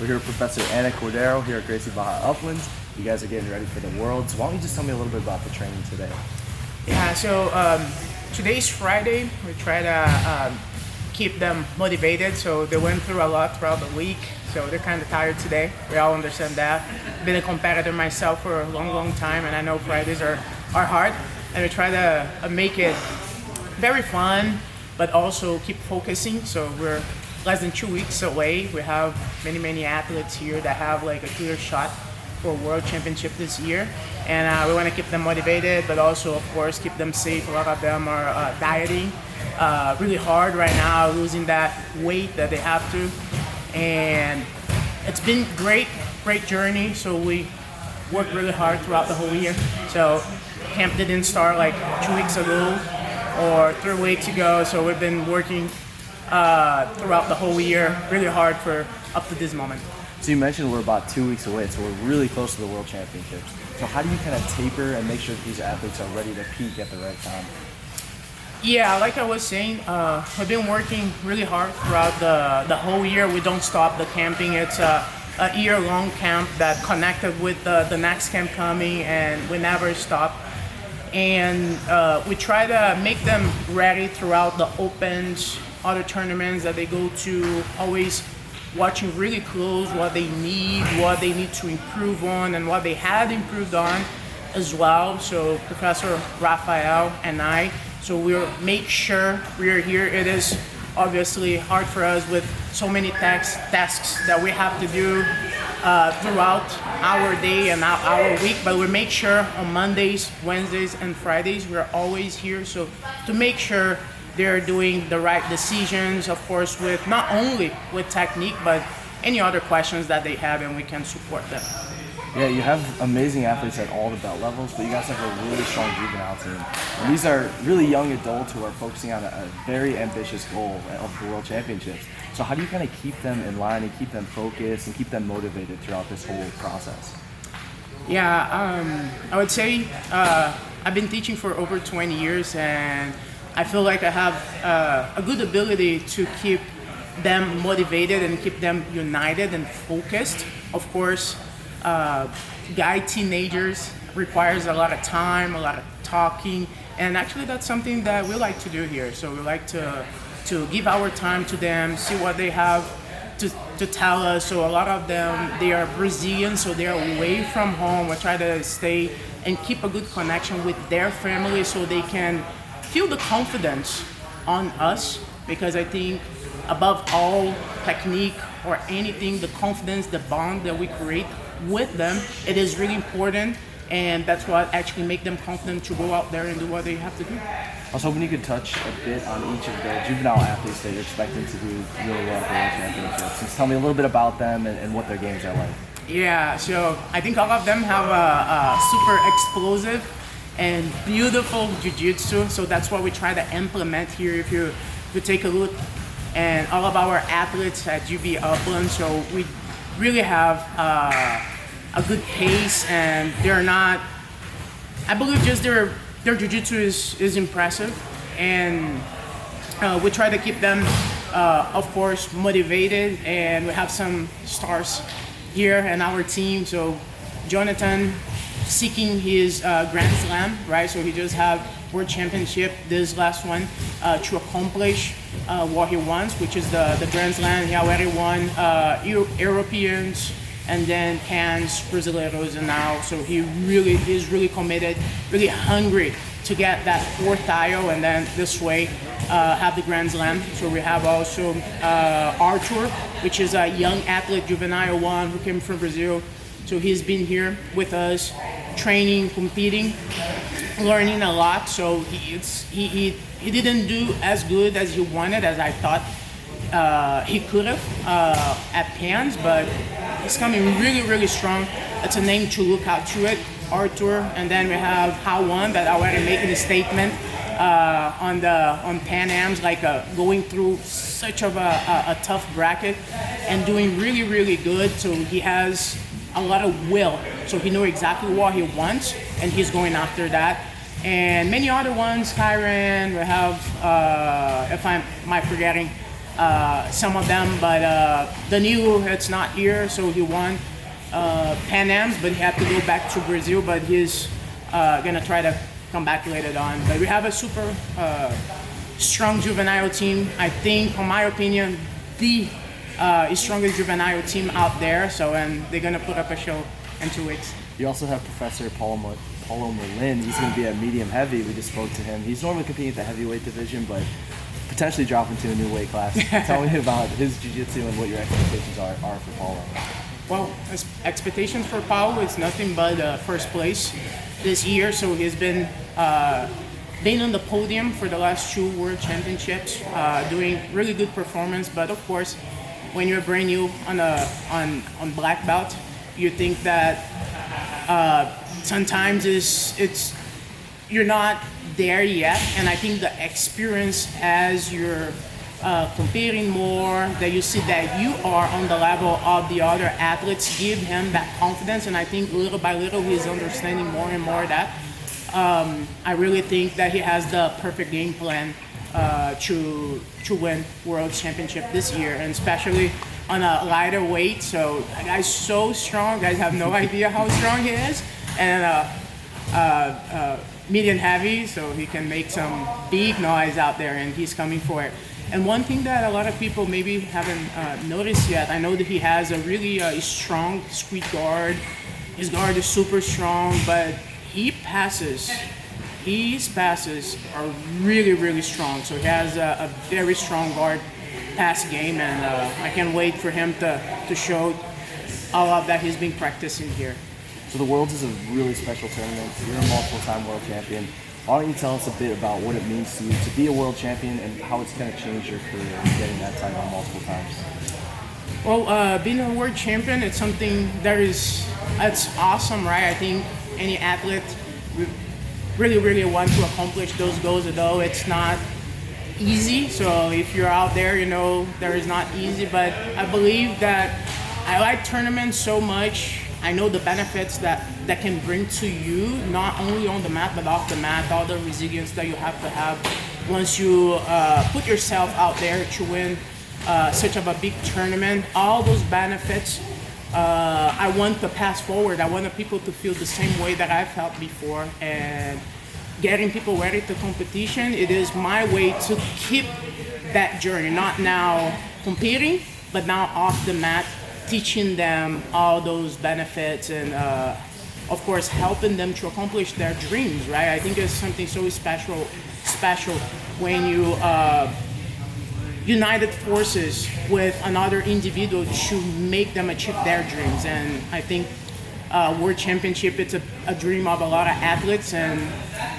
here with Professor Anna Cordero here at Gracie Barra Upland. You guys are getting ready for the World, so why don't you just tell me a little bit about the training today? Yeah, so today's Friday. We try to keep them motivated. So they went through a lot throughout the week, so they're kind of tired today. We all understand that. Been a competitor myself for a long time, and I know Fridays are hard. And we try to make it very fun, but also keep focusing. So we're less than 2 weeks away. We have many athletes here that have like a clear shot for World Championship this year. And we want to keep them motivated, but also, of course, keep them safe. A lot of them are dieting really hard right now, losing that weight that they have to. And it's been great journey. So we worked really hard throughout the whole year. So camp didn't start like 2 weeks ago or 3 weeks ago. So we've been working throughout the whole year really hard for up to this moment. So you mentioned we're about 2 weeks away, so we're really close to the World Championships. So how do you kind of taper and make sure that these athletes are ready to peak at the right time? Yeah, like I was saying, we've been working really hard throughout the whole year. We don't stop the camping. It's a year-long camp that connected with the next camp coming, and we never stop. And we try to make them ready throughout the Opens, other tournaments that they go to, always watching really close what they need to improve on, and what they had improved on as well. So Professor Raphael and I, so we'll make sure we're here. It is obviously hard for us with so many tasks that we have to do throughout our day and our week, but we make sure on Mondays, Wednesdays, and Fridays we're always here. So to make sure they're doing the right decisions, of course, with not only with technique, but any other questions that they have, and we can support them. Yeah, you have amazing athletes at all the belt levels, but you guys have a really strong juvenile team. And these are really young adults who are focusing on a very ambitious goal of the World Championships. So how do you kind of keep them in line and keep them focused and keep them motivated throughout this whole process? Yeah, I would say I've been teaching for over 20 years, and I feel like I have a good ability to keep them motivated and keep them united and focused. Of course, teenagers requires a lot of time, a lot of talking, and actually that's something that we like to do here. So we like to give our time to them, see what they have to tell us. So a lot of them, they are Brazilian, so they are away from home. We try to stay and keep a good connection with their family so they can feel the confidence on us, because I think above all technique or anything, the confidence, the bond that we create with them, it is really important, and that's what actually make them confident to go out there and do what they have to do. I was hoping you could touch a bit on each of the juvenile athletes that you're expecting to do really well at the World Championships. Just tell me a little bit about them and what their games are like. Yeah, so I think all of them have a super explosive and beautiful Jiu-Jitsu, so that's what we try to implement here. If you take a look, and all of our athletes at UB Upland, so we really have a good pace, and they're not, I believe just their Jiu-Jitsu is impressive, and we try to keep them, of course, motivated, and we have some stars here in our team. So Jonathan, seeking his Grand Slam, right? So he just had World Championship, this last one, to accomplish what he wants, which is the Grand Slam. He already won Europeans, and then Pans, Brasileiros, and now. So he's really committed, really hungry to get that fourth title, and then this way have the Grand Slam. So we have also Arthur, which is a young athlete, Juvenile one, who came from Brazil. So he's been here with us, training, competing, learning a lot. So he didn't do as good as he wanted, as I thought he could have at Pans, but he's coming really strong. It's a name to look out to it, Arthur. And then we have Hawan that already making a statement on Pan Ams, like going through such of a tough bracket and doing really good. So he has a lot of will, so he knows exactly what he wants, and he's going after that. And many other ones, Kyron, we have, if I'm forgetting, some of them, but Danilo, it's not here, so he won Pan Ams, but he had to go back to Brazil, but he's gonna try to come back later on. But we have a super strong juvenile team. I think, in my opinion, the strongest juvenile team out there, so and they're gonna put up a show in 2 weeks. You also have Professor Paulo Merlin. He's going to be at medium heavy. We just spoke to him. He's normally competing at the heavyweight division, but potentially dropping to a new weight class. Tell me about his jiu-jitsu and what your expectations are for Paulo. Well, expectations for Paulo is nothing but first place this year. So he's been on the podium for the last 2 World Championships, doing really good performance. But of course, when you're brand new on black belt, you think that sometimes you're not there yet. And I think the experience as you're competing more, that you see that you are on the level of the other athletes, give him that confidence. And I think little by little he's understanding more and more that. I really think that he has the perfect game plan to win World Championship this year, and especially on a lighter weight. So that guy's so strong. Guys have no idea how strong he is. And medium heavy, so he can make some big noise out there, and he's coming for it. And one thing that a lot of people maybe haven't noticed yet, I know that he has a really strong squeeze guard. His guard is super strong, but his passes are really, really strong. So he has a very strong guard pass game, and I can't wait for him to show all of that he's been practicing here. So the Worlds is a really special tournament. You're a multiple-time world champion. Why don't you tell us a bit about what it means to you to be a world champion and how it's going to change your career getting that title multiple times? Well, being a world champion, it's something that's awesome, right? I think any athlete really, really want to accomplish those goals, although it's not easy. So if you're out there, you know, there is not easy, but I believe that I like tournaments so much. I know the benefits that can bring to you, not only on the mat, but off the mat, all the resilience that you have to have once you put yourself out there to win such of a big tournament. All those benefits, I want to pass forward. I want the people to feel the same way that I felt before, and getting people ready to competition, it is my way to keep that journey, not now competing, but now off the mat, teaching them all those benefits, and of course helping them to accomplish their dreams, right? I think it's something so special when you united forces with another individual to make them achieve their dreams. And I think World Championship, it's a dream of a lot of athletes, and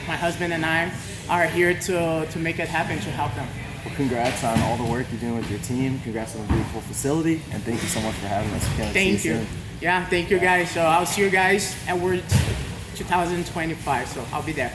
my husband and I are here to make it happen, to help them. Well, congrats on all the work you're doing with your team. Congrats on the beautiful facility, and thank you so much for having us. Thank you. Yeah, thank you guys. So I'll see you guys at World 2025, so I'll be there.